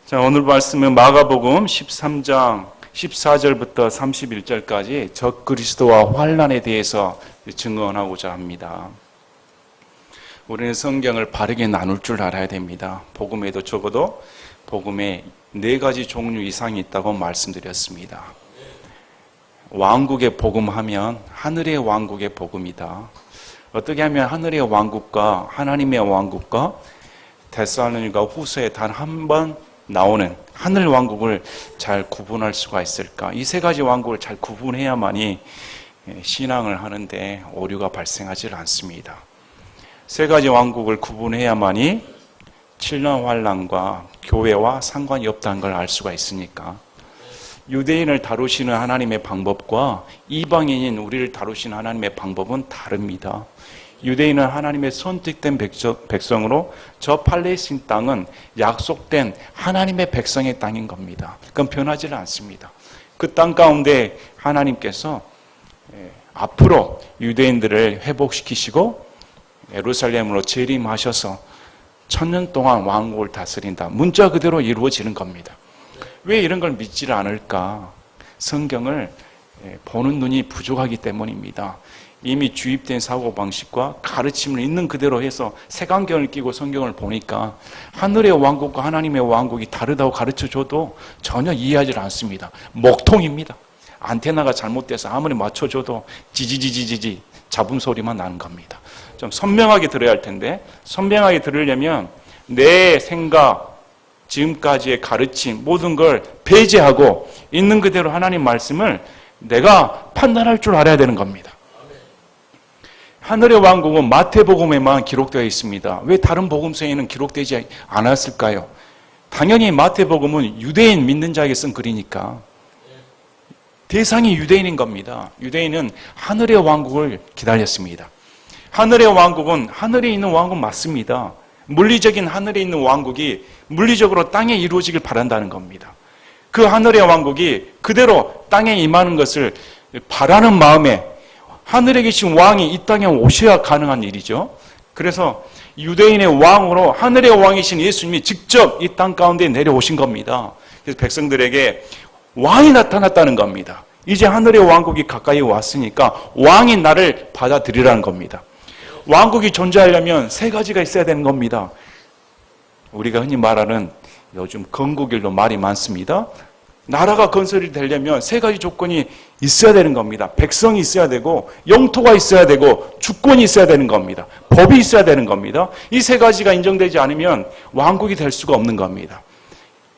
자, 오늘 말씀은 마가복음 13장 14절부터 31절까지 적그리스도와 환난에 대해서 증언하고자 합니다. 우리는 성경을 바르게 나눌 줄 알아야 됩니다. 복음에도 적어도 복음에 4가지 종류 이상이 있다고 말씀드렸습니다. 왕국의 복음하면 하늘의 왕국의 복음이다. 어떻게 하면 하늘의 왕국과 하나님의 왕국과 데살로니가 후서에 단 한 번 나오는 하늘 왕국을 잘 구분할 수가 있을까? 이 3가지 왕국을 잘 구분해야만이 신앙을 하는데 오류가 발생하지 않습니다. 3가지 왕국을 구분해야만이 칠년 환난과 교회와 상관이 없다는 걸 알 수가 있으니까. 유대인을 다루시는 하나님의 방법과 이방인인 우리를 다루시는 하나님의 방법은 다릅니다. 유대인은 하나님의 선택된 백성으로 저 팔레스틴 땅은 약속된 하나님의 백성의 땅인 겁니다. 그건 변하지 않습니다. 그 땅 가운데 하나님께서 앞으로 유대인들을 회복시키시고 예루살렘으로 재림하셔서 1000년 동안 왕국을 다스린다. 문자 그대로 이루어지는 겁니다. 왜 이런 걸 믿지 않을까? 성경을 보는 눈이 부족하기 때문입니다. 이미 주입된 사고방식과 가르침을 있는 그대로 해서 색안경을 끼고 성경을 보니까 하늘의 왕국과 하나님의 왕국이 다르다고 가르쳐줘도 전혀 이해하지 않습니다. 목통입니다. 안테나가 잘못돼서 아무리 맞춰줘도 지지지지지지 잡음 소리만 나는 겁니다. 좀 선명하게 들어야 할 텐데, 선명하게 들으려면 내 생각, 지금까지의 가르침 모든 걸 배제하고 있는 그대로 하나님 말씀을 내가 판단할 줄 알아야 되는 겁니다. 하늘의 왕국은 마태복음에만 기록되어 있습니다. 왜 다른 복음서에는 기록되지 않았을까요? 당연히 마태복음은 유대인 믿는 자에게 쓴 글이니까 대상이 유대인인 겁니다. 유대인은 하늘의 왕국을 기다렸습니다. 하늘의 왕국은 하늘에 있는 왕국은 맞습니다. 물리적인 하늘에 있는 왕국이 물리적으로 땅에 이루어지길 바란다는 겁니다. 그 하늘의 왕국이 그대로 땅에 임하는 것을 바라는 마음에 하늘에 계신 왕이 이 땅에 오셔야 가능한 일이죠. 그래서 유대인의 왕으로 하늘의 왕이신 예수님이 직접 이 땅 가운데 내려오신 겁니다. 그래서 백성들에게 왕이 나타났다는 겁니다. 이제 하늘의 왕국이 가까이 왔으니까 왕이 나를 받아들이라는 겁니다. 왕국이 존재하려면 3가지가 있어야 되는 겁니다. 우리가 흔히 말하는 요즘 건국일로 말이 많습니다. 나라가 건설이 되려면 3가지 조건이 있어야 되는 겁니다. 백성이 있어야 되고, 영토가 있어야 되고, 주권이 있어야 되는 겁니다. 법이 있어야 되는 겁니다. 이 3가지가 인정되지 않으면 왕국이 될 수가 없는 겁니다.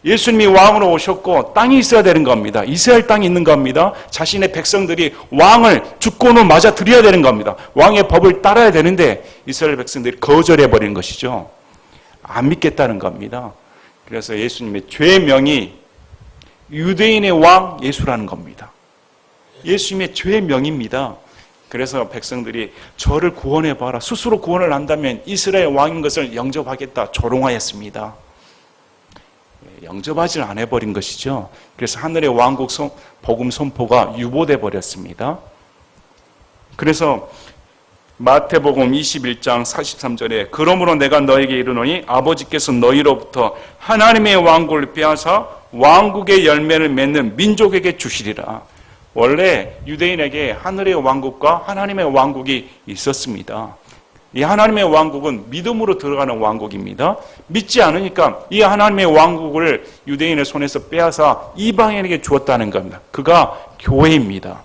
예수님이 왕으로 오셨고 땅이 있어야 되는 겁니다. 이스라엘 땅이 있는 겁니다. 자신의 백성들이 왕을 주권으로 맞아들여야 되는 겁니다. 왕의 법을 따라야 되는데 이스라엘 백성들이 거절해버리는 것이죠. 안 믿겠다는 겁니다. 그래서 예수님의 죄명이 유대인의 왕 예수라는 겁니다. 예수님의 죄명입니다. 그래서 백성들이 저를 구원해봐라. 스스로 구원을 한다면 이스라엘 왕인 것을 영접하겠다. 조롱하였습니다. 영접하지 않아버린 것이죠. 그래서 하늘의 왕국 복음 선포가 유보돼 버렸습니다. 그래서 마태복음 21장 43절에 그러므로 내가 너에게 이르노니 아버지께서 너희로부터 하나님의 왕국을 빼앗아 왕국의 열매를 맺는 민족에게 주시리라. 원래 유대인에게 하늘의 왕국과 하나님의 왕국이 있었습니다. 이 하나님의 왕국은 믿음으로 들어가는 왕국입니다. 믿지 않으니까 이 하나님의 왕국을 유대인의 손에서 빼앗아 이방인에게 주었다는 겁니다. 그가 교회입니다.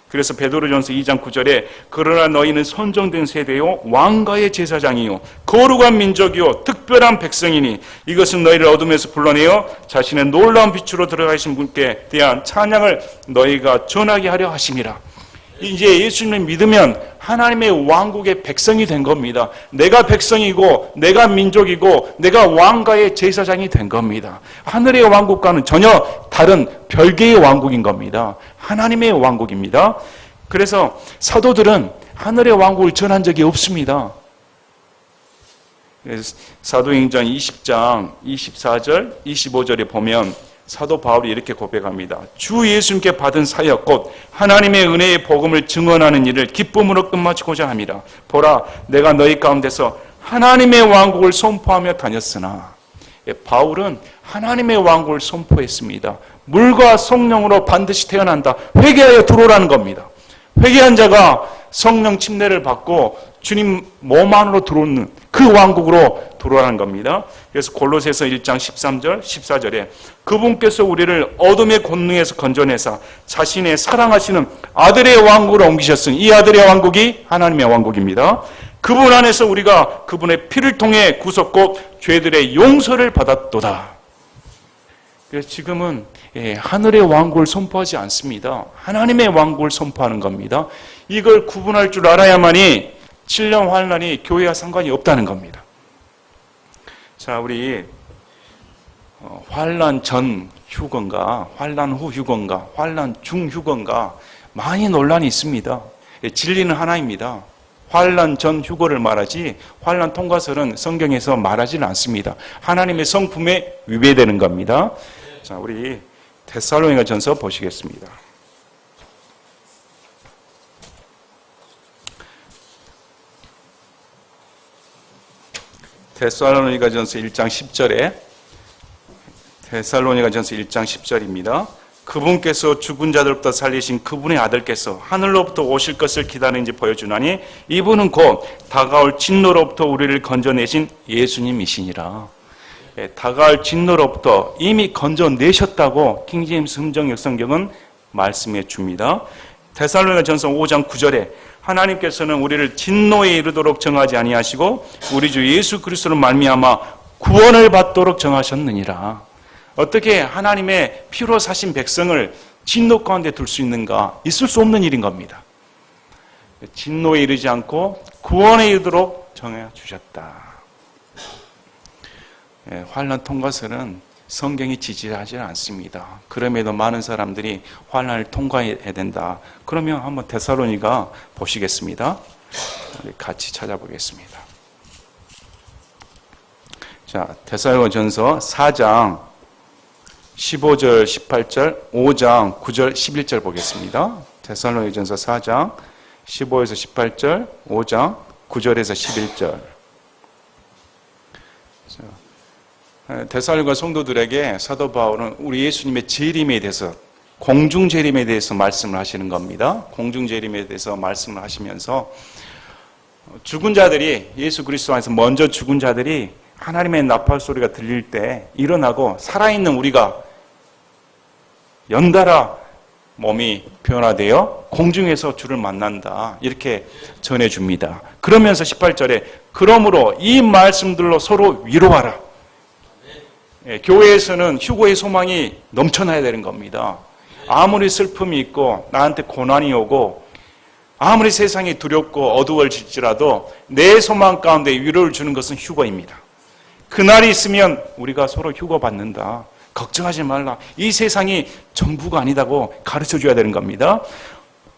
그래서 베드로전서 2장 9절에 그러나 너희는 선정된 세대요 왕가의 제사장이요 거룩한 민족이요 특별한 백성이니 이것은 너희를 어둠에서 불러내어 자신의 놀라운 빛으로 들어가신 분께 대한 찬양을 너희가 전하게 하려 하심이라. 이제 예수님을 믿으면 하나님의 왕국의 백성이 된 겁니다. 내가 백성이고 내가 민족이고 내가 왕가의 제사장이 된 겁니다. 하늘의 왕국과는 전혀 다른 별개의 왕국인 겁니다. 하나님의 왕국입니다. 그래서 사도들은 하늘의 왕국을 전한 적이 없습니다. 사도행전 20장 24절 25절에 보면 사도 바울이 이렇게 고백합니다. 주 예수님께 받은 사역 곧 하나님의 은혜의 복음을 증언하는 일을 기쁨으로 끝마치고자 함이라. 보라 내가 너희 가운데서 하나님의 왕국을 선포하며 다녔으나 바울은 하나님의 왕국을 선포했습니다. 물과 성령으로 반드시 태어난다. 회개하여 들어오라는 겁니다. 회개한 자가 성령 침례를 받고 주님 몸 안으로 들어오는 그 왕국으로 들어오라는 겁니다. 그래서 골로새서 1장 13절, 14절에 그분께서 우리를 어둠의 권능에서 건져내사 자신의 사랑하시는 아들의 왕국으로 옮기셨으니 이 아들의 왕국이 하나님의 왕국입니다. 그분 안에서 우리가 그분의 피를 통해 구속고 죄들의 용서를 받았도다. 그래서 지금은 하늘의 왕국을 선포하지 않습니다. 하나님의 왕국을 선포하는 겁니다. 이걸 구분할 줄 알아야만이 7년 환란이 교회와 상관이 없다는 겁니다. 자, 우리 환란 전 휴건가, 환란 후 휴건가, 환란 중 휴건가 많이 논란이 있습니다. 진리는 하나입니다. 환란 전 휴거를 말하지 환란 통과설은 성경에서 말하지는 않습니다. 하나님의 성품에 위배되는 겁니다. 자, 우리 데살로니가전서 보시겠습니다. 데살로니가전서 1장 10절에 데살로니가전서 1장 10절입니다. 그분께서 죽은 자들부터 살리신 그분의 아들께서 하늘로부터 오실 것을 기다리는지 보여주나니 이분은 곧 다가올 진노로부터 우리를 건져내신 예수님이시니라. 다가올 진노로부터 이미 건져내셨다고 킹제임스 흥정역 성경은 말씀해 줍니다. 데살로니가전서 5장 9절에 하나님께서는 우리를 진노에 이르도록 정하지 아니하시고 우리 주 예수 그리스도로 말미암아 구원을 받도록 정하셨느니라. 어떻게 하나님의 피로 사신 백성을 진노 가운데 둘 수 있는가? 있을 수 없는 일인 겁니다. 진노에 이르지 않고 구원에 이르도록 정해 주셨다. 환난 통과설은 성경이 지지하지 않습니다. 그럼에도 많은 사람들이 환난을 통과해야 된다. 그러면 한번 데살로니가 보시겠습니다. 같이 찾아보겠습니다. 자, 데살로니가전서 4장 15절, 18절, 5장 9절, 11절 보겠습니다. 데살로니가전서 4장 15에서 18절, 5장 9절에서 11절. 데살로니가 성도들에게 사도 바울은 우리 예수님의 재림에 대해서 공중 재림에 대해서 말씀을 하시는 겁니다. 공중 재림에 대해서 말씀을 하시면서 죽은 자들이 예수 그리스도 안에서 먼저 죽은 자들이 하나님의 나팔 소리가 들릴 때 일어나고 살아있는 우리가 연달아 몸이 변화되어 공중에서 주를 만난다. 이렇게 전해줍니다. 그러면서 18절에 그러므로 이 말씀들로 서로 위로하라. 교회에서는 휴거의 소망이 넘쳐나야 되는 겁니다. 아무리 슬픔이 있고 나한테 고난이 오고 아무리 세상이 두렵고 어두워질지라도 내 소망 가운데 위로를 주는 것은 휴거입니다. 그날이 있으면 우리가 서로 휴거받는다. 걱정하지 말라. 이 세상이 전부가 아니다고 가르쳐줘야 되는 겁니다.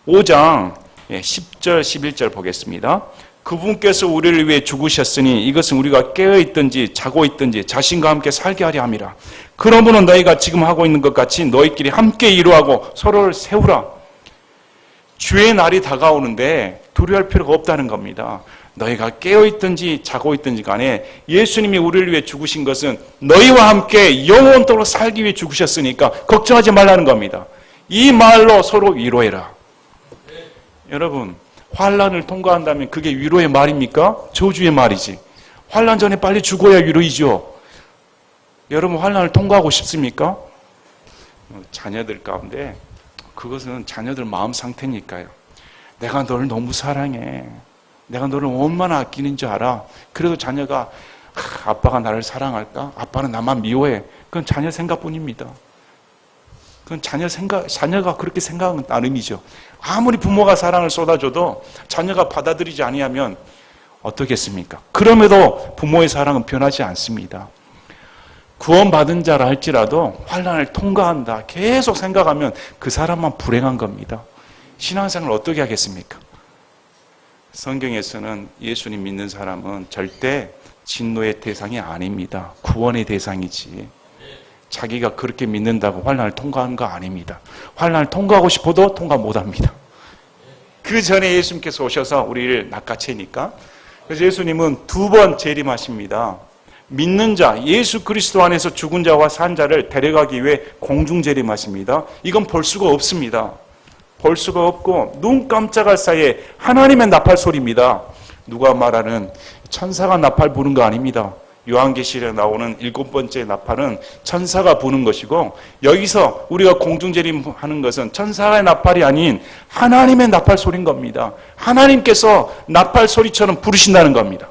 5장 10절 11절 보겠습니다. 그분께서 우리를 위해 죽으셨으니 이것은 우리가 깨어있든지 자고 있든지 자신과 함께 살게 하려 함이라. 그러므로 너희가 지금 하고 있는 것 같이 너희끼리 함께 이루하고 서로를 세우라. 주의 날이 다가오는데 두려워할 필요가 없다는 겁니다. 너희가 깨어있든지 자고 있든지 간에 예수님이 우리를 위해 죽으신 것은 너희와 함께 영원토록 살기 위해 죽으셨으니까 걱정하지 말라는 겁니다. 이 말로 서로 위로해라. 여러분, 환란을 통과한다면 그게 위로의 말입니까? 저주의 말이지. 환란 전에 빨리 죽어야 위로이죠. 여러분, 환란을 통과하고 싶습니까? 자녀들 가운데 그것은 자녀들 마음 상태니까요. 내가 너를 너무 사랑해. 내가 너를 얼마나 아끼는 줄 알아. 그래도 자녀가 아빠가 나를 사랑할까? 아빠는 나만 미워해. 그건 자녀 생각뿐입니다. 그건 자녀가 그렇게 생각하는 나름이죠. 아무리 부모가 사랑을 쏟아줘도 자녀가 받아들이지 아니하면 어떻겠습니까? 그럼에도 부모의 사랑은 변하지 않습니다. 구원받은 자라 할지라도 환난을 통과한다 계속 생각하면 그 사람만 불행한 겁니다. 신앙생활을 어떻게 하겠습니까? 성경에서는 예수님 믿는 사람은 절대 진노의 대상이 아닙니다. 구원의 대상이지. 자기가 그렇게 믿는다고 환난을 통과하는 거 아닙니다. 환난을 통과하고 싶어도 통과 못합니다. 그 전에 예수님께서 오셔서 우리를 낚아채니까. 그래서 예수님은 2번 재림하십니다. 믿는 자, 예수 그리스도 안에서 죽은 자와 산 자를 데려가기 위해 공중재림하십니다. 이건 볼 수가 없습니다. 볼 수가 없고 눈 깜짝할 사이에 하나님의 나팔 소리입니다. 누가 말하는 천사가 나팔 부는 거 아닙니다. 요한계시록에 나오는 7번째 나팔은 천사가 부는 것이고, 여기서 우리가 공중재림하는 것은 천사의 나팔이 아닌 하나님의 나팔 소리인 겁니다. 하나님께서 나팔 소리처럼 부르신다는 겁니다.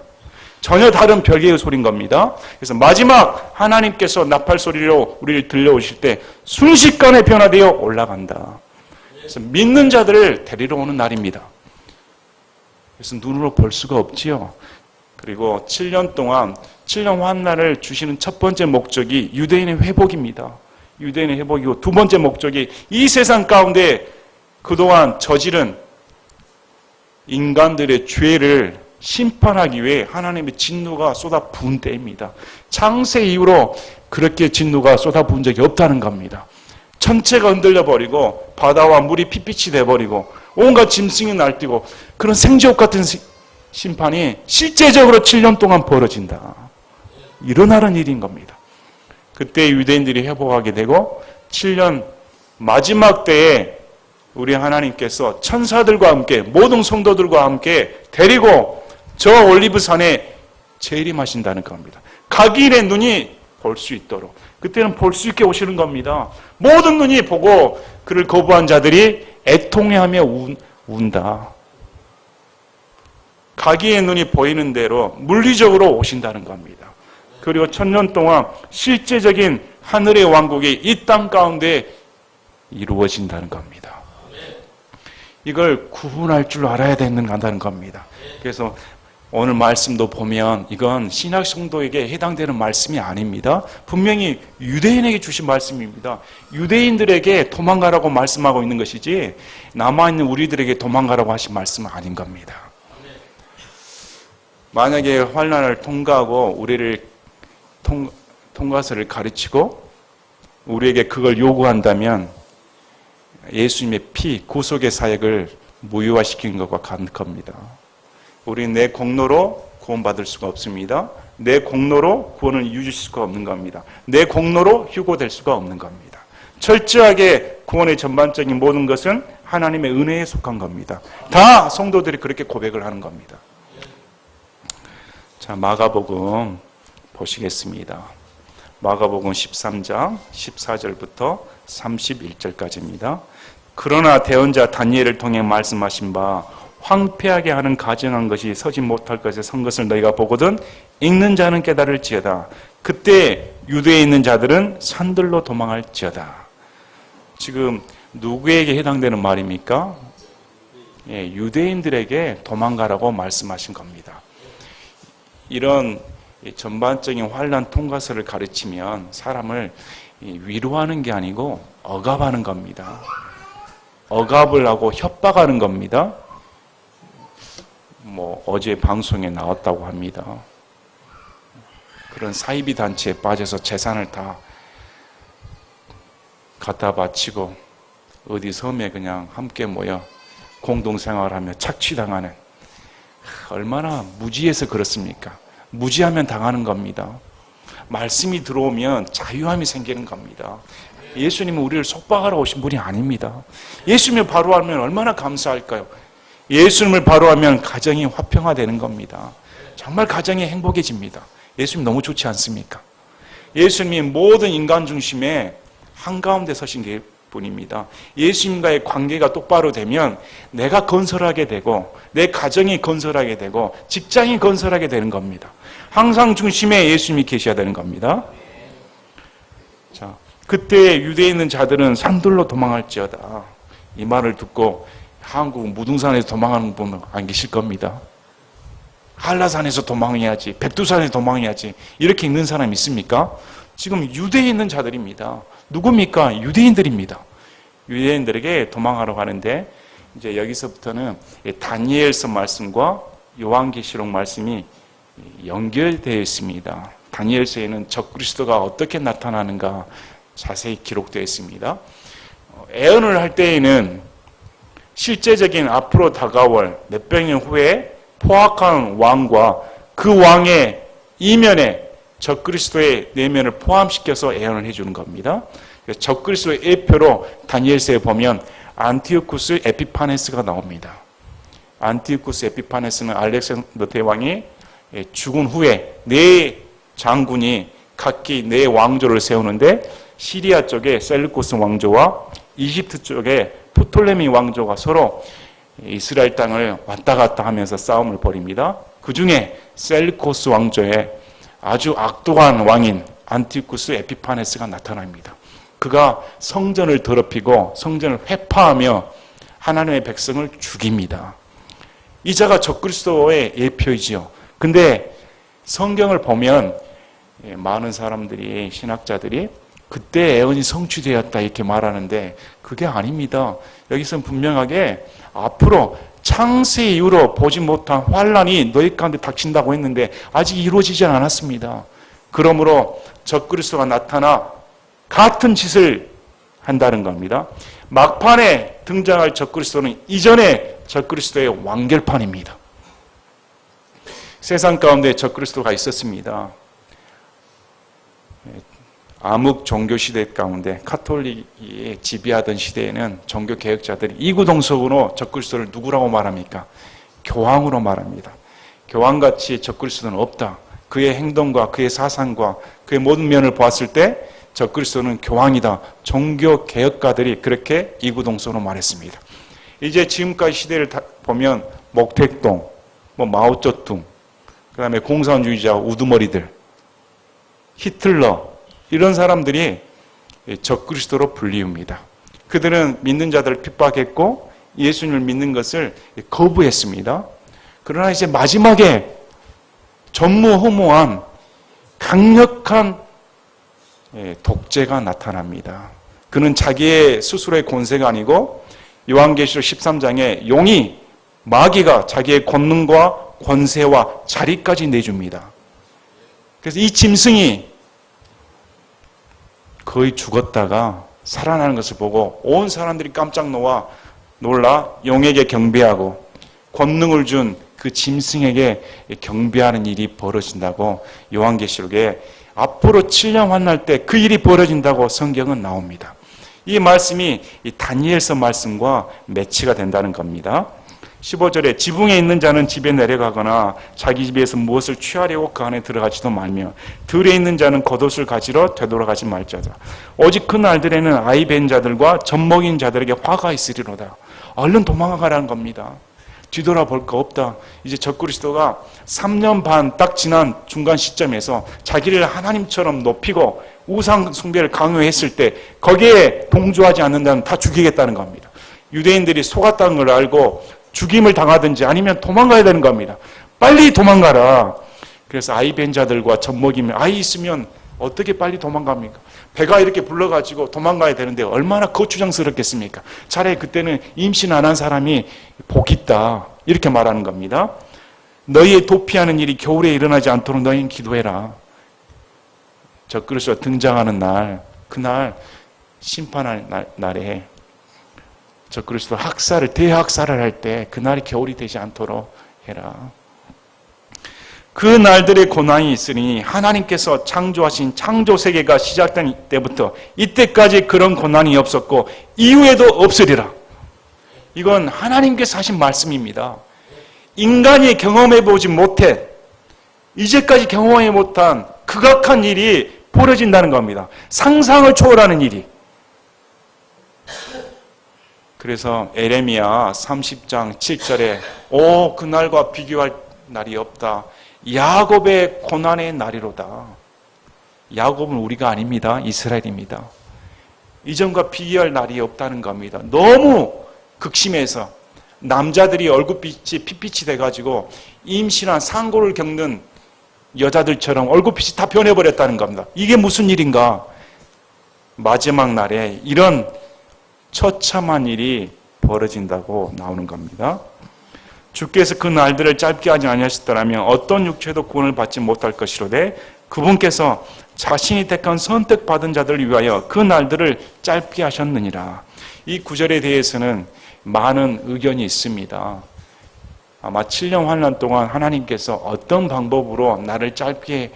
전혀 다른 별개의 소리인 겁니다. 그래서 마지막 하나님께서 나팔 소리로 우리를 들려오실 때 순식간에 변화되어 올라간다. 그래서 믿는 자들을 데리러 오는 날입니다. 그래서 눈으로 볼 수가 없지요. 그리고 7년 동안 7년 환난을 주시는 첫 번째 목적이 유대인의 회복입니다. 유대인의 회복이고, 두 번째 목적이 이 세상 가운데 그동안 저지른 인간들의 죄를 심판하기 위해 하나님의 진노가 쏟아 부은 때입니다. 창세 이후로 그렇게 진노가 쏟아 부은 적이 없다는 겁니다. 전체가 흔들려 버리고 바다와 물이 핏빛이 돼버리고 온갖 짐승이 날뛰고 그런 생지옥 같은 심판이 실제적으로 7년 동안 벌어진다. 일어나는 일인 겁니다. 그때 유대인들이 회복하게 되고 7년 마지막 때에 우리 하나님께서 천사들과 함께 모든 성도들과 함께 데리고 저 올리브산에 재림하신다는 겁니다. 각인의 눈이 볼 수 있도록, 그때는 볼 수 있게 오시는 겁니다. 모든 눈이 보고 그를 거부한 자들이 애통해하며 운다. 각인의 눈이 보이는 대로 물리적으로 오신다는 겁니다. 그리고 1000년 동안 실제적인 하늘의 왕국이 이 땅 가운데 이루어진다는 겁니다. 이걸 구분할 줄 알아야 된다는 겁니다. 그래서 오늘 말씀도 보면 이건 신약 성도에게 해당되는 말씀이 아닙니다. 분명히 유대인에게 주신 말씀입니다. 유대인들에게 도망가라고 말씀하고 있는 것이지 남아있는 우리들에게 도망가라고 하신 말씀은 아닌 겁니다. 만약에 환난을 통과하고 우리를 통과서를 가르치고 우리에게 그걸 요구한다면 예수님의 피, 구속의 사역을 무효화시키는 것과 같은 겁니다. 우리는 내 공로로 구원받을 수가 없습니다. 내 공로로 구원을 이루실 수가 없는 겁니다. 내 공로로 휴고될 수가 없는 겁니다. 철저하게 구원의 전반적인 모든 것은 하나님의 은혜에 속한 겁니다. 다 성도들이 그렇게 고백을 하는 겁니다. 자, 마가복음 보시겠습니다. 마가복음 13장 14절부터 31절까지입니다. 그러나 대언자 다니엘을 통해 말씀하신 바 황폐하게 하는 가증한 것이 서지 못할 것에 선 것을 너희가 보거든 읽는 자는 깨달을지어다. 그때 유대에 있는 자들은 산들로 도망할지어다. 지금 누구에게 해당되는 말입니까? 예, 유대인들에게 도망가라고 말씀하신 겁니다. 이런 전반적인 환난 통과서를 가르치면 사람을 위로하는 게 아니고 억압하는 겁니다. 억압을 하고 협박하는 겁니다. 어제 방송에 나왔다고 합니다. 그런 사이비 단체에 빠져서 재산을 다 갖다 바치고 어디 섬에 그냥 함께 모여 공동생활하며 착취당하는, 얼마나 무지해서 그렇습니까? 무지하면 당하는 겁니다. 말씀이 들어오면 자유함이 생기는 겁니다. 예수님은 우리를 속박하러 오신 분이 아닙니다. 예수님을 바로 알면 얼마나 감사할까요? 예수님을 바로 하면 가정이 화평화되는 겁니다. 정말 가정이 행복해집니다. 예수님 너무 좋지 않습니까? 예수님이 모든 인간 중심에 한가운데 서신 분입니다. 예수님과의 관계가 똑바로 되면 내가 건설하게 되고 내 가정이 건설하게 되고 직장이 건설하게 되는 겁니다. 항상 중심에 예수님이 계셔야 되는 겁니다. 자, 그때 유대에 있는 자들은 산들로 도망할지어다. 이 말을 듣고 한국 무등산에서 도망하는 분은 안 계실 겁니다. 한라산에서 도망해야지, 백두산에서 도망해야지, 이렇게 읽는 사람 있습니까? 지금 유대에 있는 자들입니다. 누굽니까? 유대인들입니다. 유대인들에게 도망하러 가는데, 이제 여기서부터는 다니엘서 말씀과 요한계시록 말씀이 연결되어 있습니다. 다니엘서에는 적그리스도가 어떻게 나타나는가 자세히 기록되어 있습니다. 애언을 할 때에는 실제적인 앞으로 다가올 몇백 년 후에 포악한 왕과 그 왕의 이면에 적그리스도의 내면을 포함시켜서 예언을 해주는 겁니다. 적그리스도의 예표로 다니엘서에 보면 안티오쿠스 에피파네스가 나옵니다. 안티오쿠스 에피파네스는 알렉산더 대왕이 죽은 후에 네 장군이 각기 네 왕조를 세우는데 시리아 쪽에 셀루코스 왕조와 이집트 쪽에 프톨레미 왕조가 서로 이스라엘 땅을 왔다 갔다 하면서 싸움을 벌입니다. 그 중에 셀루코스 왕조에 아주 악독한 왕인 안티오쿠스 에피파네스가 나타납니다. 그가 성전을 더럽히고 성전을 회파하며 하나님의 백성을 죽입니다. 이 자가 적그리스도의 예표이지요. 근데 성경을 보면 많은 사람들이, 신학자들이 그때 예언이 성취되었다 이렇게 말하는데 그게 아닙니다. 여기서는 분명하게 앞으로 창세 이후로 보지 못한 환란이 너희 가운데 닥친다고 했는데 아직 이루어지지 않았습니다. 그러므로 적그리스도가 나타나 같은 짓을 한다는 겁니다. 막판에 등장할 적그리스도는 이전에 적그리스도의 완결판입니다. 세상 가운데 적그리스도가 있었습니다. 암흑 종교 시대 가운데 카톨릭이 지배하던 시대에는 종교 개혁자들이 이구동성으로 적그리스도를 누구라고 말합니까? 교황으로 말합니다. 교황같이 적그리스도는 없다. 그의 행동과 그의 사상과 그의 모든 면을 보았을 때 적그리스도는 교황이다. 종교 개혁가들이 그렇게 이구동성으로 말했습니다. 이제 지금까지 시대를 보면 목택동, 마오쩌둥, 그 다음에 공산주의자 우두머리들, 히틀러 이런 사람들이 적그리스도로 불리웁니다. 그들은 믿는 자들을 핍박했고 예수님을 믿는 것을 거부했습니다. 그러나 이제 마지막에 전무후무한 강력한 독재가 나타납니다. 그는 자기의 스스로의 권세가 아니고 요한계시록 13장에 용이 마귀가 자기의 권능과 권세와 자리까지 내줍니다. 그래서 이 짐승이 거의 죽었다가 살아나는 것을 보고 온 사람들이 깜짝 놀라 용에게 경배하고 권능을 준 그 짐승에게 경배하는 일이 벌어진다고 요한계시록에 앞으로 7년 환날 때 그 일이 벌어진다고 성경은 나옵니다. 이 말씀이 이 다니엘서 말씀과 매치가 된다는 겁니다. 15절에 지붕에 있는 자는 집에 내려가거나 자기 집에서 무엇을 취하려고 그 안에 들어가지도 말며 들에 있는 자는 겉옷을 가지러 되돌아가지 말자다. 오직 그 날들에는 아이 벤 자들과 젖먹인 자들에게 화가 있으리로다. 얼른 도망가라는 겁니다. 뒤돌아볼 거 없다. 이제 적그리스도가 3년 반 딱 지난 중간 시점에서 자기를 하나님처럼 높이고 우상 숭배를 강요했을 때 거기에 동조하지 않는 자는 다 죽이겠다는 겁니다. 유대인들이 속았다는 걸 알고 죽임을 당하든지 아니면 도망가야 되는 겁니다. 빨리 도망가라. 그래서 아이 벤 자들과 젖먹이면 아이 있으면 어떻게 빨리 도망갑니까? 배가 이렇게 불러가지고 도망가야 되는데 얼마나 거추장스럽겠습니까? 차라리 그때는 임신 안 한 사람이 복 있다. 이렇게 말하는 겁니다. 너희의 도피하는 일이 겨울에 일어나지 않도록 너희는 기도해라. 적그리스도가 등장하는 날, 그날 심판할 날에 적그리스도 대학살을 할 때 그날이 겨울이 되지 않도록 해라. 그 날들의 고난이 있으니 하나님께서 창조하신 창조세계가 시작된 때부터 이때까지 그런 고난이 없었고 이후에도 없으리라. 이건 하나님께서 하신 말씀입니다. 인간이 경험해보지 못해 이제까지 경험해 못한 극악한 일이 벌어진다는 겁니다. 상상을 초월하는 일이. 그래서 에레미야 30장 7절에 그날과 비교할 날이 없다. 야곱의 고난의 날이로다. 야곱은 우리가 아닙니다. 이스라엘입니다. 이전과 비교할 날이 없다는 겁니다. 너무 극심해서 남자들이 얼굴빛이 핏빛이 돼가지고 임신한 상고를 겪는 여자들처럼 얼굴빛이 다 변해버렸다는 겁니다. 이게 무슨 일인가? 마지막 날에 이런 처참한 일이 벌어진다고 나오는 겁니다. 주께서 그 날들을 짧게 하지 아니하셨더라면 어떤 육체도 구원을 받지 못할 것이로되 그분께서 자신이 택한 선택받은 자들을 위하여 그 날들을 짧게 하셨느니라. 이 구절에 대해서는 많은 의견이 있습니다. 아마 7년 환난 동안 하나님께서 어떤 방법으로 나를 짧게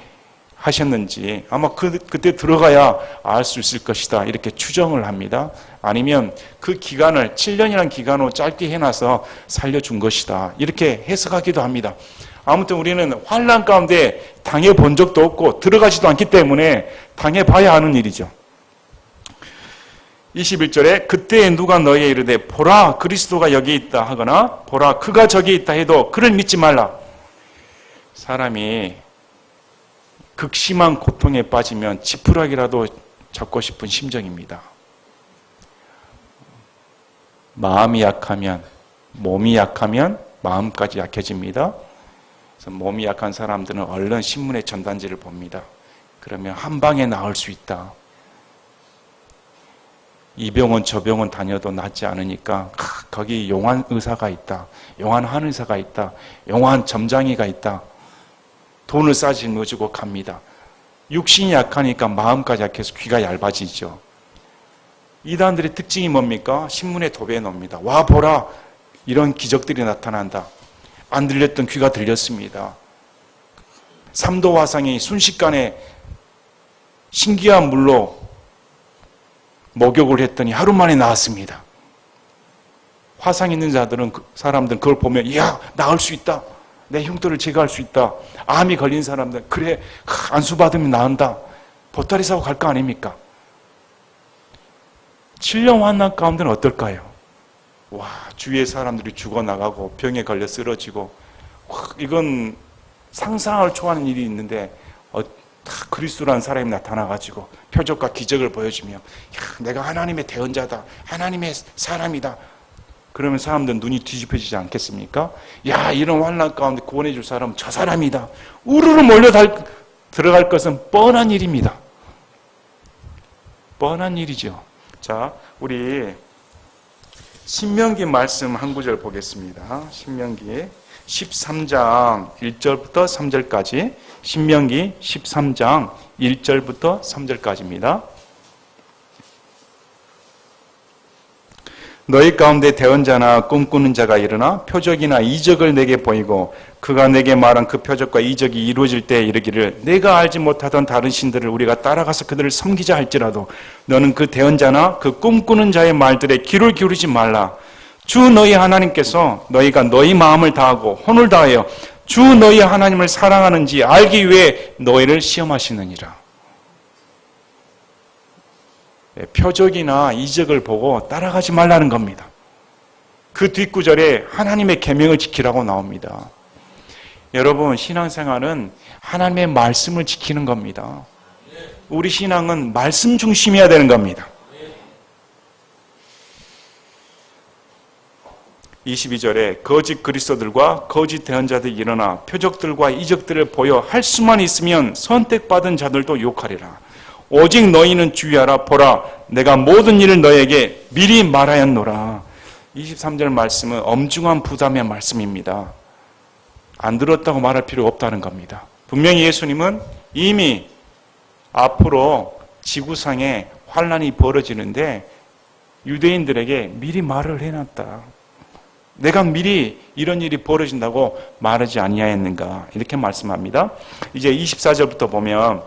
하셨는지 아마 그때 들어가야 알 수 있을 것이다 이렇게 추정을 합니다. 아니면 그 기간을 7년이라는 기간으로 짧게 해놔서 살려준 것이다 이렇게 해석하기도 합니다. 아무튼 우리는 환난 가운데 당해본 적도 없고 들어가지도 않기 때문에 당해봐야 하는 일이죠. 21절에 그때에 누가 너희에 이르되 보라 그리스도가 여기 있다 하거나 보라 그가 저기 있다 해도 그를 믿지 말라. 사람이 극심한 고통에 빠지면 지푸라기라도 잡고 싶은 심정입니다. 마음이 약하면 몸이 약하면 마음까지 약해집니다. 그래서 몸이 약한 사람들은 얼른 신문의 전단지를 봅니다. 그러면 한 방에 나을 수 있다. 이 병원 저 병원 다녀도 낫지 않으니까 거기 용한 의사가 있다. 용한 한의사가 있다. 용한 점장이가 있다. 돈을 싸게 짊어지고 갑니다. 육신이 약하니까 마음까지 약해서 귀가 얇아지죠. 이단들의 특징이 뭡니까? 신문에 도배해 놓습니다. 와 보라 이런 기적들이 나타난다. 안 들렸던 귀가 들렸습니다. 3도 화상이 순식간에 신기한 물로 목욕을 했더니 하루 만에 나았습니다. 화상 있는 사람들은 그걸 보면 이야 나을 수 있다. 내 흉터를 제거할 수 있다. 암이 걸린 사람들 그래 안수 받으면 나은다. 보따리 사고 갈 거 아닙니까? 7년 환난 가운데는 어떨까요? 와 주위의 사람들이 죽어나가고 병에 걸려 쓰러지고 이건 상상을 초월하는 일이 있는데 그리스도라는 사람이 나타나가지고 표적과 기적을 보여주며 야, 내가 하나님의 대언자다. 하나님의 사람이다. 그러면 사람들은 눈이 뒤집혀지지 않겠습니까? 야 이런 환난 가운데 구원해 줄 사람은 저 사람이다. 우르르 몰려 들어갈 것은 뻔한 일입니다. 뻔한 일이죠. 자, 우리 신명기 말씀 한 구절 보겠습니다. 신명기 13장 1절부터 3절까지 신명기 13장 1절부터 3절까지입니다. 너희 가운데 대언자나 꿈꾸는 자가 일어나 표적이나 이적을 내게 보이고 그가 내게 말한 그 표적과 이적이 이루어질 때 이르기를 내가 알지 못하던 다른 신들을 우리가 따라가서 그들을 섬기자 할지라도 너는 그 대언자나 그 꿈꾸는 자의 말들에 귀를 기울이지 말라. 주 너희 하나님께서 너희가 너희 마음을 다하고 혼을 다하여 주 너희 하나님을 사랑하는지 알기 위해 너희를 시험하시느니라. 표적이나 이적을 보고 따라가지 말라는 겁니다. 그 뒷구절에 하나님의 계명을 지키라고 나옵니다. 여러분 신앙생활은 하나님의 말씀을 지키는 겁니다. 우리 신앙은 말씀 중심이어야 되는 겁니다. 22절에 거짓 그리스도들과 거짓 대언자들이 일어나 표적들과 이적들을 보여 할 수만 있으면 선택받은 자들도 욕하리라. 오직 너희는 주의하라. 보라 내가 모든 일을 너희에게 미리 말하였노라. 23절 말씀은 엄중한 부담의 말씀입니다. 안 들었다고 말할 필요가 없다는 겁니다. 분명히 예수님은 이미 앞으로 지구상에 환난이 벌어지는데 유대인들에게 미리 말을 해놨다. 내가 미리 이런 일이 벌어진다고 말하지 아니하였는가 이렇게 말씀합니다. 이제 24절부터 보면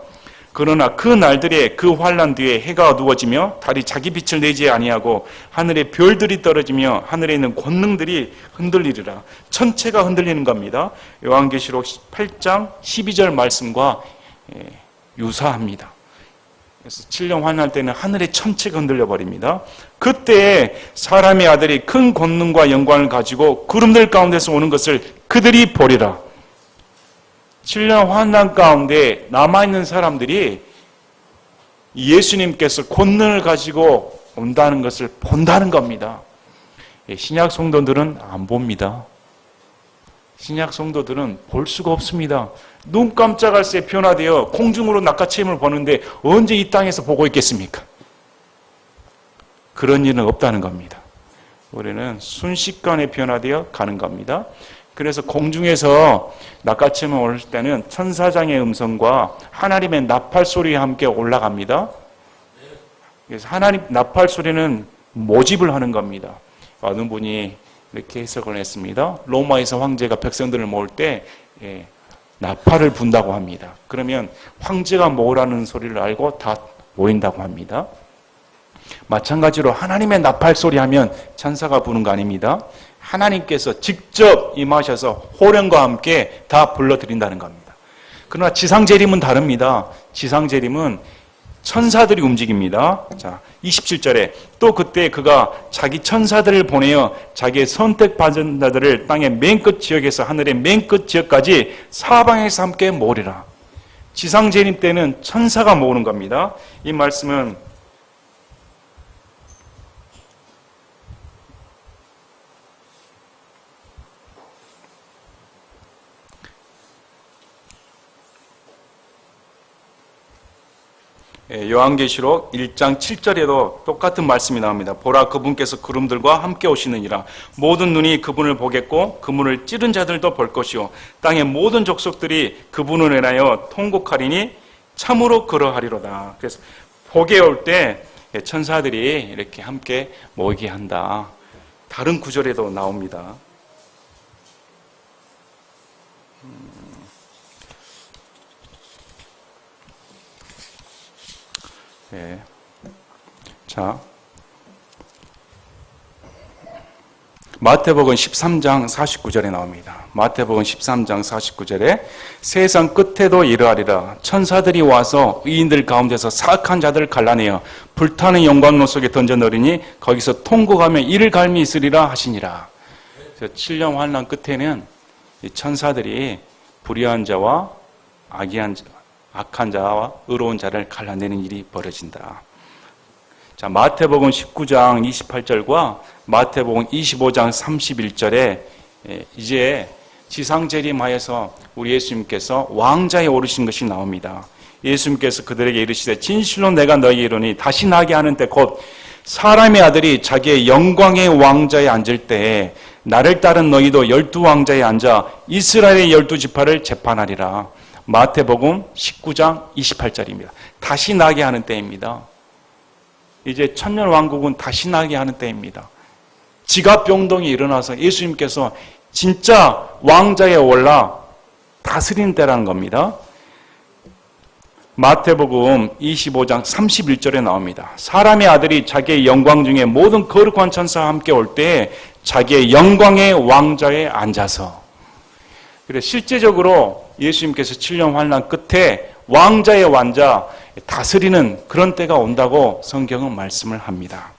그러나 그 날들에 그 환난 뒤에 해가 어두워지며 달이 자기 빛을 내지 아니하고 하늘에 별들이 떨어지며 하늘에 있는 권능들이 흔들리리라. 천체가 흔들리는 겁니다. 요한계시록 8장 12절 말씀과 유사합니다. 그래서 7년 환난 때는 하늘의 천체가 흔들려 버립니다. 그때 사람의 아들이 큰 권능과 영광을 가지고 구름들 가운데서 오는 것을 그들이 보리라. 7년 환난 가운데 남아있는 사람들이 예수님께서 권능을 가지고 온다는 것을 본다는 겁니다. 신약 성도들은 안 봅니다. 신약 성도들은 볼 수가 없습니다. 눈 깜짝할 새 변화되어 공중으로 낚아채임을 보는데 언제 이 땅에서 보고 있겠습니까? 그런 일은 없다는 겁니다. 우리는 순식간에 변화되어 가는 겁니다. 그래서 공중에서 낚아채임을 올 때는 천사장의 음성과 하나님의 나팔 소리와 함께 올라갑니다. 그래서 하나님 나팔 소리는 모집을 하는 겁니다. 어느 분이 이렇게 해석을 했습니다. 로마에서 황제가 백성들을 모을 때 나팔을 분다고 합니다. 그러면 황제가 모으라는 소리를 알고 다 모인다고 합니다. 마찬가지로 하나님의 나팔 소리 하면 천사가 부는 거 아닙니다. 하나님께서 직접 임하셔서 호령과 함께 다 불러드린다는 겁니다. 그러나 지상재림은 다릅니다. 지상재림은 천사들이 움직입니다. 자, 27절에 또 그때 그가 자기 천사들을 보내어 자기의 선택받은 자들을 땅의 맨 끝 지역에서 하늘의 맨 끝 지역까지 사방에서 함께 모으리라. 지상재림 때는 천사가 모으는 겁니다. 이 말씀은 요한계시록 1장 7절에도 똑같은 말씀이 나옵니다. 보라, 그분께서 구름들과 함께 오시느니라. 모든 눈이 그분을 보겠고 그분을 찌른 자들도 볼 것이요 땅의 모든 족속들이 그분을 인하여 통곡하리니 참으로 그러하리로다. 그래서 복에 올 때 천사들이 이렇게 함께 모이게 한다. 다른 구절에도 나옵니다. 네. 자, 마태복음 13장 49절에 나옵니다. 마태복음 13장 49절에 세상 끝에도 이르하리라. 천사들이 와서 의인들 가운데서 사악한 자들을 갈라내어 불타는 영광로 속에 던져 넣으리니 거기서 통곡하며 이를 갈미 있으리라 하시니라. 7년 환난 끝에는 이 천사들이 불의한 자와 악한 자와 의로운 자를 갈라내는 일이 벌어진다. 자, 마태복음 19장 28절과 마태복음 25장 31절에 이제 지상재림하여서 우리 예수님께서 왕자에 오르신 것이 나옵니다. 예수님께서 그들에게 이르시되 진실로 내가 너희에게 이르노니 다시 나게 하는 때 곧 사람의 아들이 자기의 영광의 왕자에 앉을 때에 나를 따른 너희도 12왕자에 앉아 이스라엘의 12지파를 재판하리라. 마태복음 19장 28절입니다. 다시 나게 하는 때입니다. 이제 천년왕국은 다시 나게 하는 때입니다. 지갑병동이 일어나서 예수님께서 진짜 왕자에 올라 다스리는 때라는 겁니다. 마태복음 25장 31절에 나옵니다. 사람의 아들이 자기의 영광 중에 모든 거룩한 천사와 함께 올 때 자기의 영광의 왕자에 앉아서, 그래서 실제적으로 예수님께서 7년 환난 끝에 왕자의 왕자 다스리는 그런 때가 온다고 성경은 말씀을 합니다.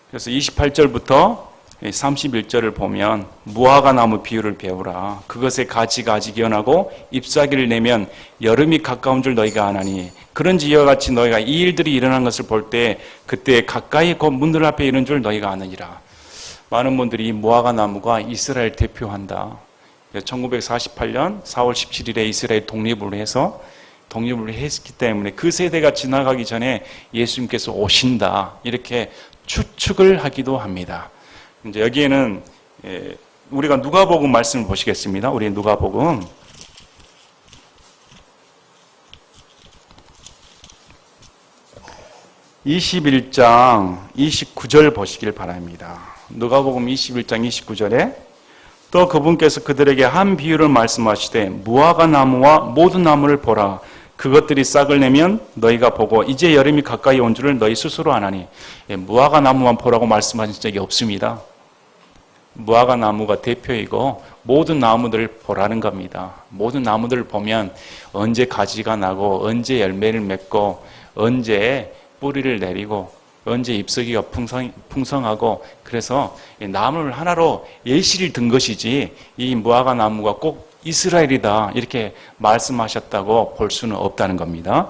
그래서 28절부터 31절을 보면 무화과 나무 비유를 배우라. 그것의 가지가 아직 연하고 잎사귀를 내면 여름이 가까운 줄 너희가 아나니 그런지 이와 같이 너희가 이 일들이 일어난 것을 볼 때 그때 가까이 곧 문들 앞에 이른 줄 너희가 아느니라. 많은 분들이 이 무화과 나무가 이스라엘 대표한다. 1948년 4월 17일에 이스라엘 독립을 했기 때문에 그 세대가 지나가기 전에 예수님께서 오신다. 이렇게 추측을 하기도 합니다. 이제 여기에는 우리가 누가복음 말씀을 보시겠습니다. 우리 누가복음 21장 29절 보시길 바랍니다. 누가복음 21장 29절에 또 그분께서 그들에게 한 비유를 말씀하시되 무화과 나무와 모든 나무를 보라. 그것들이 싹을 내면 너희가 보고 이제 여름이 가까이 온 줄을 너희 스스로 아나니. 무화과 나무만 보라고 말씀하신 적이 없습니다. 무화과 나무가 대표이고 모든 나무들을 보라는 겁니다. 모든 나무들을 보면 언제 가지가 나고 언제 열매를 맺고 언제 뿌리를 내리고 언제 잎사귀가 풍성하고, 그래서 나무를 하나로 예시를 든 것이지 이 무화과 나무가 꼭 이스라엘이다 이렇게 말씀하셨다고 볼 수는 없다는 겁니다.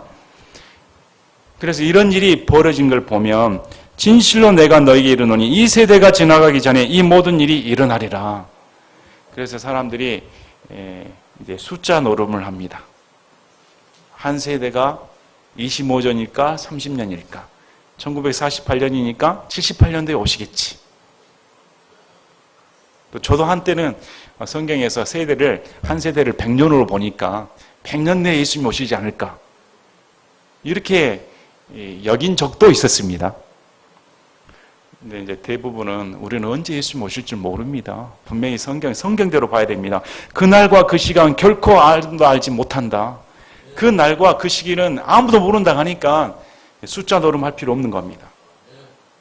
그래서 이런 일이 벌어진 걸 보면 진실로 내가 너에게 이르노니 이 세대가 지나가기 전에 이 모든 일이 일어나리라. 그래서 사람들이 이제 숫자 노름을 합니다. 한 세대가 25년일까 30년일까 1948년이니까 78년도에 오시겠지. 또 저도 한때는 성경에서 한 세대를 100년으로 보니까 100년 내에 예수님이 오시지 않을까 이렇게 여긴 적도 있었습니다. 근데 이제 대부분은 우리는 언제 예수님 오실 줄 모릅니다. 분명히 성경대로 봐야 됩니다. 그날과 그 시간 결코 알지 못한다. 그 날과 그 시기는 아무도 모른다고 하니까 숫자 노름할 필요 없는 겁니다.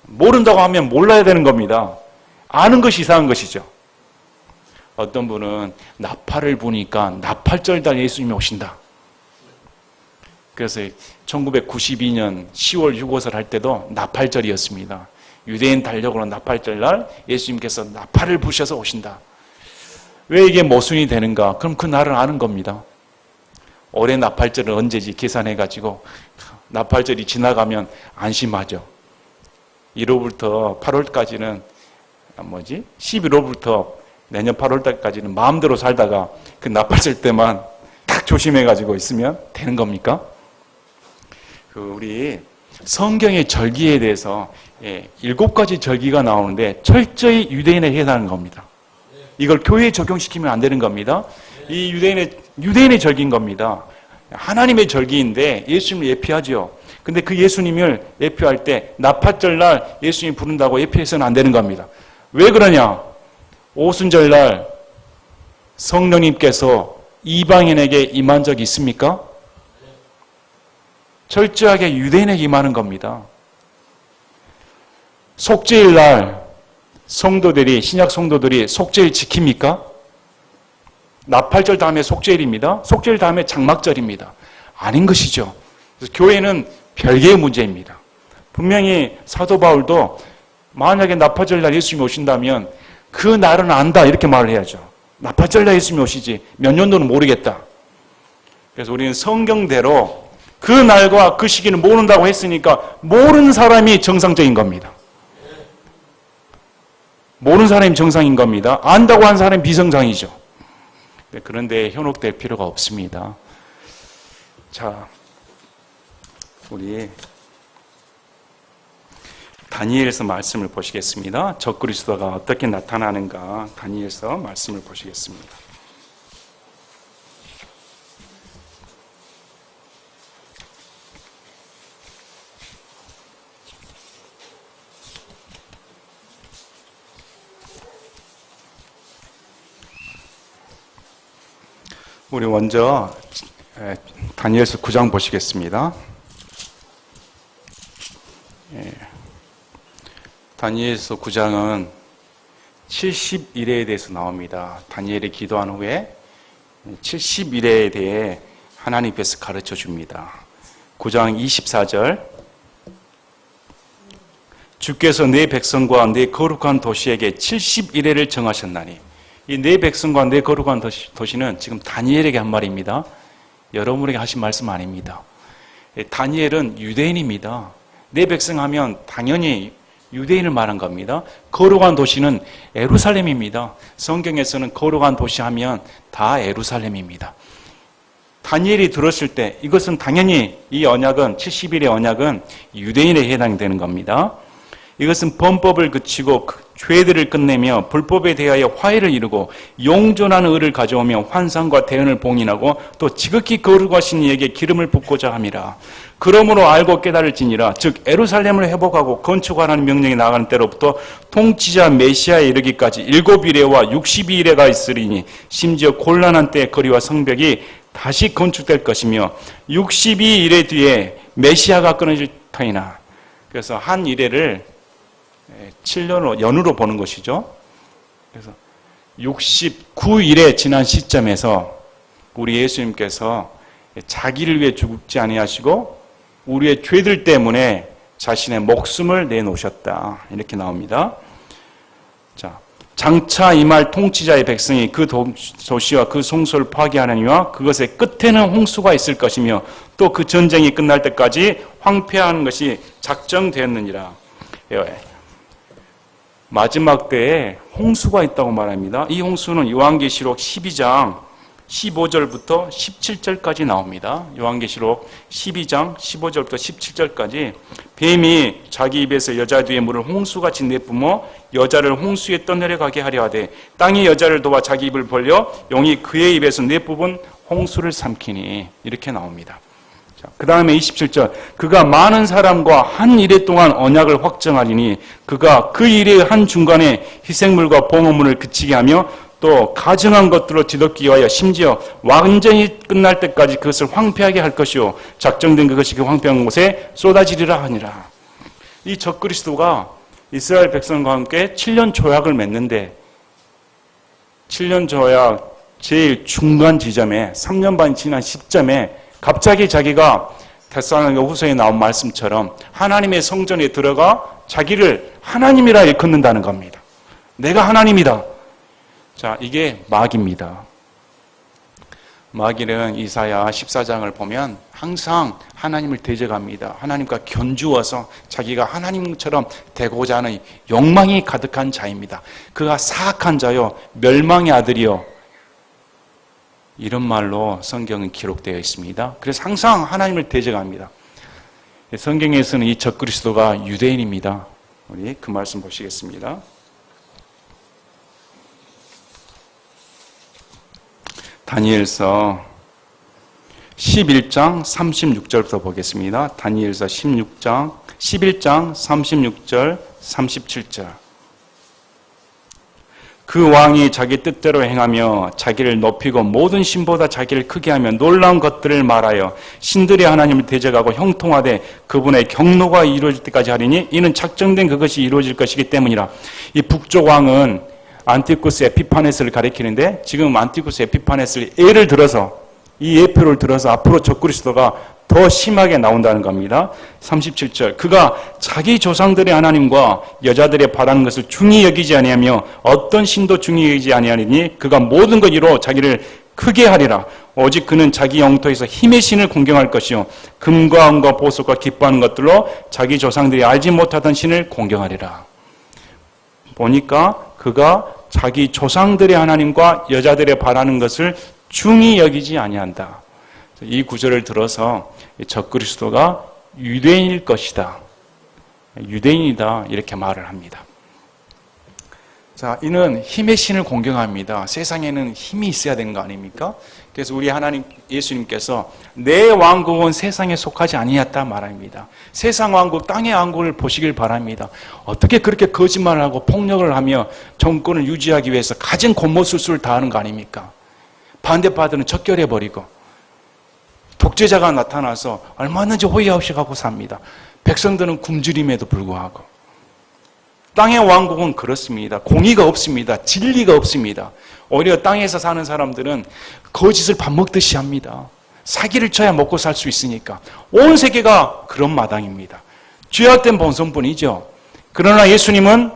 모른다고 하면 몰라야 되는 겁니다. 아는 것이 이상한 것이죠. 어떤 분은 나팔을 부니까 나팔절날 예수님이 오신다. 그래서 1992년 10월 6월을 할 때도 나팔절이었습니다. 유대인 달력으로 나팔절날 예수님께서 나팔을 부셔서 오신다. 왜 이게 모순이 되는가? 그럼 그 날은 아는 겁니다. 올해 나팔절은 언제지 계산해가지고 나팔절이 지나가면 안심하죠. 1월부터 8월까지는 11월부터 내년 8월달까지는 마음대로 살다가 그 나팔절 때만 딱 조심해가지고 있으면 되는 겁니까? 우리 성경의 절기에 대해서 7가지 절기가 나오는데 철저히 유대인에 해당하는 겁니다. 이걸 교회에 적용시키면 안 되는 겁니다. 이 유대인의 절기인 겁니다. 하나님의 절기인데 예수님을 예표하죠. 근데 그 예수님을 예표할 때 나팔절날 예수님 부른다고 예표해서는 안 되는 겁니다. 왜 그러냐? 오순절날 성령님께서 이방인에게 임한 적이 있습니까? 철저하게 유대인에게 임하는 겁니다. 속죄일날 신약 성도들이 속죄일 지킵니까? 나팔절 다음에 속죄일입니다. 속죄일 다음에 장막절입니다. 아닌 것이죠. 그래서 교회는 별개의 문제입니다. 분명히 사도 바울도 만약에 나팔절날 예수님이 오신다면 그 날은 안다 이렇게 말을 해야죠. 나팔절날 예수님이 오시지 몇 년도는 모르겠다. 그래서 우리는 성경대로 그 날과 그 시기는 모른다고 했으니까 모르는 사람이 정상적인 겁니다. 모르는 사람이 정상인 겁니다. 안다고 한 사람이 비정상이죠. 그런데 현혹될 필요가 없습니다. 자, 우리 다니엘서 말씀을 보시겠습니다. 적그리스도가 어떻게 나타나는가 다니엘서 말씀을 보시겠습니다. 우리 먼저 다니엘서 9장 보시겠습니다. 다니엘서 9장은 70일에 대해서 나옵니다. 다니엘이 기도한 후에 70일에 대해 하나님께서 가르쳐 줍니다. 9장 24절 주께서 내 백성과 내 거룩한 도시에게 70일을 정하셨나니 이 내 백성과 내 거룩한 도시는 지금 다니엘에게 한 말입니다. 여러분에게 하신 말씀 아닙니다. 다니엘은 유대인입니다. 내 백성 하면 당연히 유대인을 말한 겁니다. 거룩한 도시는 예루살렘입니다. 성경에서는 거룩한 도시 하면 다 예루살렘입니다. 다니엘이 들었을 때 이것은 당연히 이 언약은 70일의 언약은 유대인에 해당되는 겁니다. 이것은 범법을 그치고 죄들을 끝내며 불법에 대하여 화해를 이루고 용존하는 의를 가져오며 환상과 대언을 봉인하고 또 지극히 거룩하신 이에게 기름을 붓고자 함이라. 그러므로 알고 깨달을지니라. 즉 예루살렘을 회복하고 건축하라는 명령이 나가는 때로부터 통치자 메시아에 이르기까지 7일에와 62일에가 있으리니 심지어 곤란한 때의 거리와 성벽이 다시 건축될 것이며 62일의 뒤에 메시아가 끊어질 터이나. 그래서 한 일회를 7년으로 연으로 보는 것이죠. 그래서 69일에 지난 시점에서 우리 예수님께서 자기를 위해 죽지 아니하시고 우리의 죄들 때문에 자신의 목숨을 내놓으셨다. 이렇게 나옵니다. 자, 장차 임할 통치자의 백성이 그 도시와 그 성소를 파괴하느니와 그것의 끝에는 홍수가 있을 것이며 또 그 전쟁이 끝날 때까지 황폐하는 것이 작정되었느니라. 마지막 때에 홍수가 있다고 말합니다. 이 홍수는 요한계시록 12장 15절부터 17절까지 나옵니다. 요한계시록 12장 15절부터 17절까지 뱀이 자기 입에서 여자 뒤에 물을 홍수같이 내뿜어 여자를 홍수에 떠내려가게 하려 하되 땅이 여자를 도와 자기 입을 벌려 용이 그의 입에서 내뿜은 홍수를 삼키니 이렇게 나옵니다. 그 다음에 27절. 그가 많은 사람과 한 일에 동안 언약을 확정하리니 그가 그 일의 한 중간에 희생물과 봉헌물을 그치게 하며 또 가증한 것들로 뒤덮기 위하여 심지어 완전히 끝날 때까지 그것을 황폐하게 할 것이요 작정된 그것이 그 황폐한 곳에 쏟아지리라 하니라. 이 적그리스도가 이스라엘 백성과 함께 7년 조약을 맺는데 7년 조약 제일 중간 지점에 3년 반 지난 시점에 갑자기 자기가 데살로니가 후서에 나온 말씀처럼 하나님의 성전에 들어가 자기를 하나님이라 일컫는다는 겁니다. 내가 하나님이다. 자, 이게 마귀입니다. 마귀는 이사야 14장을 보면 항상 하나님을 대적합니다. 하나님과 견주어서 자기가 하나님처럼 되고자 하는 욕망이 가득한 자입니다. 그가 사악한 자요 멸망의 아들이요 이런 말로 성경은 기록되어 있습니다. 그래서 항상 하나님을 대적합니다. 성경에서는 이 적그리스도가 유대인입니다. 우리 그 말씀 보시겠습니다. 다니엘서 11장 36절부터 보겠습니다. 다니엘서 11장 36절 37절. 그 왕이 자기 뜻대로 행하며 자기를 높이고 모든 신보다 자기를 크게 하며 놀라운 것들을 말하여 신들의 하나님을 대적하고 형통하되 그분의 경노가 이루어질 때까지 하리니 이는 작정된 그것이 이루어질 것이기 때문이라. 이 북쪽 왕은 안티쿠스 에피파네스를 가리키는데 지금 안티쿠스 에피파네스를 예를 들어서 이 예표를 들어서 앞으로 적그리스도가 더 심하게 나온다는 겁니다. 37절. 그가 자기 조상들의 하나님과 여자들의 바라는 것을 중히 여기지 아니하며 어떤 신도 중히 여기지 아니하리니 그가 모든 것 이로 자기를 크게 하리라. 오직 그는 자기 영토에서 힘의 신을 공경할 것이요 금과 은과 보석과 기뻐하는 것들로 자기 조상들이 알지 못하던 신을 공경하리라. 보니까 그가 자기 조상들의 하나님과 여자들의 바라는 것을 중히 여기지 아니한다. 이 구절을 들어서 적그리스도가 유대인일 것이다. 유대인이다. 이렇게 말을 합니다. 자, 이는 힘의 신을 공경합니다. 세상에는 힘이 있어야 되는 거 아닙니까? 그래서 우리 하나님 예수님께서 내 왕국은 세상에 속하지 아니었다 말합니다. 세상 왕국, 땅의 왕국을 보시길 바랍니다. 어떻게 그렇게 거짓말을 하고 폭력을 하며 정권을 유지하기 위해서 가진 곤모술수를 다하는 거 아닙니까? 반대파들은 척결해버리고 독재자가 나타나서 얼마든지 호의 없이 가고 삽니다. 백성들은 굶주림에도 불구하고. 땅의 왕국은 그렇습니다. 공의가 없습니다. 진리가 없습니다. 오히려 땅에서 사는 사람들은 거짓을 밥 먹듯이 합니다. 사기를 쳐야 먹고 살 수 있으니까. 온 세계가 그런 마당입니다. 죄악된 본성뿐이죠. 그러나 예수님은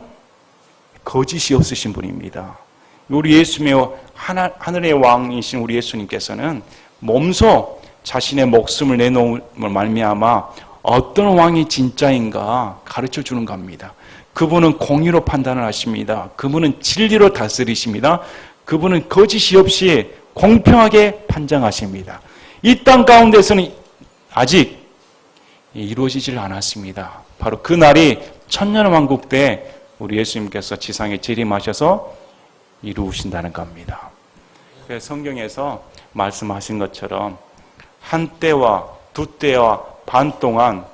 거짓이 없으신 분입니다. 우리 예수님의 하늘의 왕이신 우리 예수님께서는 몸소 자신의 목숨을 내놓음을 말미암아 어떤 왕이 진짜인가 가르쳐 주는 겁니다. 그분은 공의로 판단을 하십니다. 그분은 진리로 다스리십니다. 그분은 거짓이 없이 공평하게 판정하십니다. 이 땅 가운데서는 아직 이루어지질 않았습니다. 바로 그 날이 천년왕국 때 우리 예수님께서 지상에 재림하셔서 이루신다는 겁니다. 그래서 성경에서 말씀하신 것처럼 한 때와 두 때와 반 동안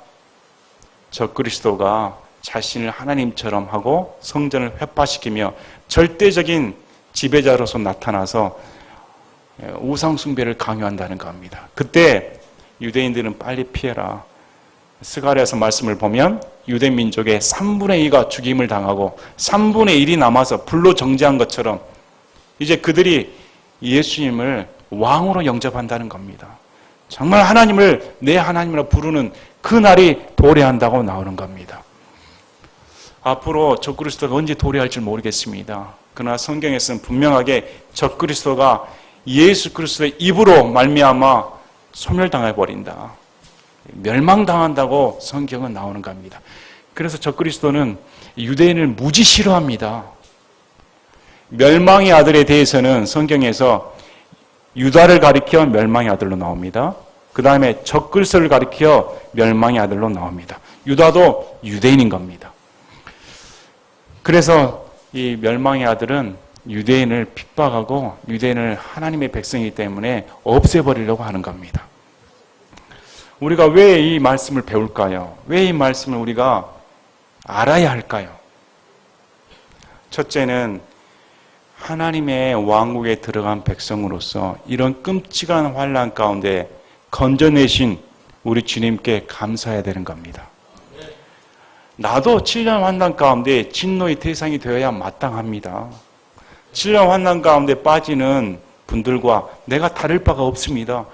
적그리스도가 자신을 하나님처럼 하고 성전을 회파시키며 절대적인 지배자로서 나타나서 우상 숭배를 강요한다는 겁니다. 그때 유대인들은 빨리 피해라. 스가랴서 말씀을 보면 유대 민족의 3분의 2가 죽임을 당하고 3분의 1이 남아서 불로 정죄한 것처럼 이제 그들이 예수님을 왕으로 영접한다는 겁니다. 정말 하나님을 내 하나님으로 부르는 그 날이 도래한다고 나오는 겁니다. 앞으로 적그리스도가 언제 도래할지 모르겠습니다. 그러나 성경에서는 분명하게 적그리스도가 예수 그리스도의 입으로 말미암아 소멸당해버린다. 멸망당한다고 성경은 나오는 겁니다. 그래서 적그리스도는 유대인을 무지 싫어합니다. 멸망의 아들에 대해서는 성경에서 유다를 가리켜 멸망의 아들로 나옵니다. 그 다음에 적그리스도를 가리켜 멸망의 아들로 나옵니다. 유다도 유대인인 겁니다. 그래서 이 멸망의 아들은 유대인을 핍박하고 유대인을 하나님의 백성이기 때문에 없애버리려고 하는 겁니다. 우리가 왜 이 말씀을 배울까요? 왜 이 말씀을 우리가 알아야 할까요? 첫째는 하나님의 왕국에 들어간 백성으로서 이런 끔찍한 환난 가운데 건져내신 우리 주님께 감사해야 되는 겁니다. 나도 7년 환난 가운데 진노의 대상이 되어야 마땅합니다. 7년 환난 가운데 빠지는 분들과 내가 다를 바가 없습니다.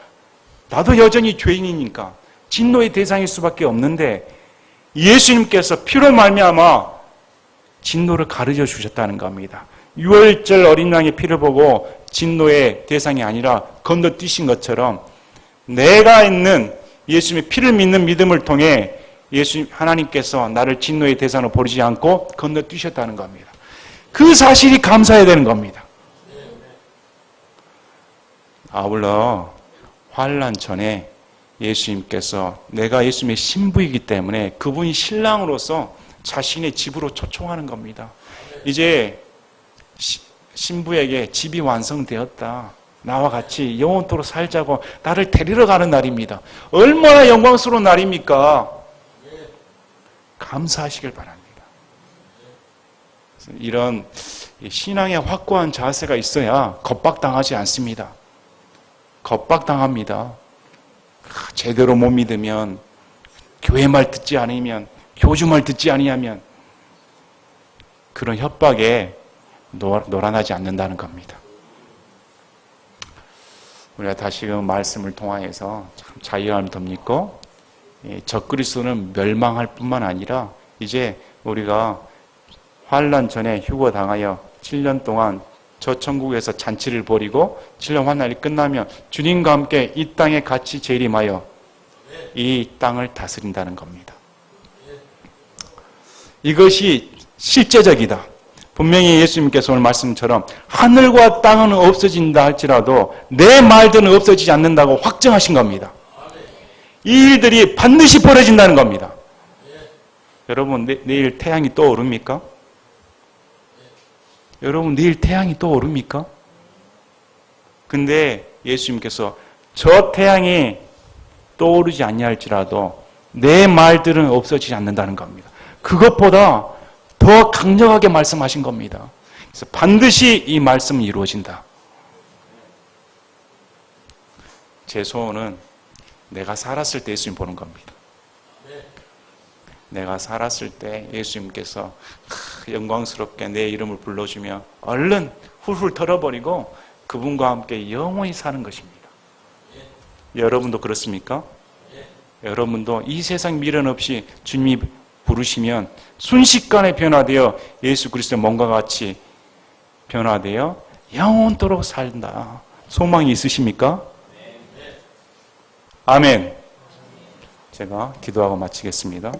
나도 여전히 죄인이니까 진노의 대상일 수밖에 없는데 예수님께서 피로 말미암아 진노를 가르쳐 주셨다는 겁니다. 유월절 어린 양의 피를 보고 진노의 대상이 아니라 건너뛰신 것처럼 내가 있는 예수님의 피를 믿는 믿음을 통해 하나님께서 나를 진노의 대상으로 버리지 않고 건너뛰셨다는 겁니다. 그 사실이 감사해야 되는 겁니다. 아울러 환난 전에 예수님께서 내가 예수님의 신부이기 때문에 그분이 신랑으로서 자신의 집으로 초청하는 겁니다. 이제 신부에게 집이 완성되었다. 나와 같이 영원토록 살자고 나를 데리러 가는 날입니다. 얼마나 영광스러운 날입니까? 감사하시길 바랍니다. 이런 신앙의 확고한 자세가 있어야 겁박당하지 않습니다. 겁박당합니다. 제대로 못 믿으면, 교회 말 듣지 않으면, 교주 말 듣지 아니하면 그런 협박에 놀아나지 않는다는 겁니다. 우리가 다시금 말씀을 통하여서 참 자유함을 덧입고 적그리스도는 멸망할 뿐만 아니라 이제 우리가 환난 전에 휴거당하여 7년 동안 저 천국에서 잔치를 벌이고 7년 환난이 끝나면 주님과 함께 이 땅에 같이 재림하여 이 땅을 다스린다는 겁니다. 이것이 실제적이다. 분명히 예수님께서 오늘 말씀처럼 하늘과 땅은 없어진다 할지라도 내 말들은 없어지지 않는다고 확정하신 겁니다. 이 일들이 반드시 벌어진다는 겁니다. 여러분 내일 태양이 떠오릅니까? 여러분 내일 태양이 떠오릅니까? 근데 예수님께서 저 태양이 떠오르지 않냐 할지라도 내 말들은 없어지지 않는다는 겁니다. 그것보다 더 강력하게 말씀하신 겁니다. 그래서 반드시 이 말씀은 이루어진다. 제 소원은 내가 살았을 때 예수님 보는 겁니다. 내가 살았을 때 예수님께서 영광스럽게 내 이름을 불러주며 얼른 훌훌 털어버리고 그분과 함께 영원히 사는 것입니다. 여러분도 그렇습니까? 여러분도 이 세상 미련 없이 주님이 부르시면 순식간에 변화되어 예수 그리스도의 몸과 같이 변화되어 영원토록 산다. 소망이 있으십니까? 아멘. 제가 기도하고 마치겠습니다.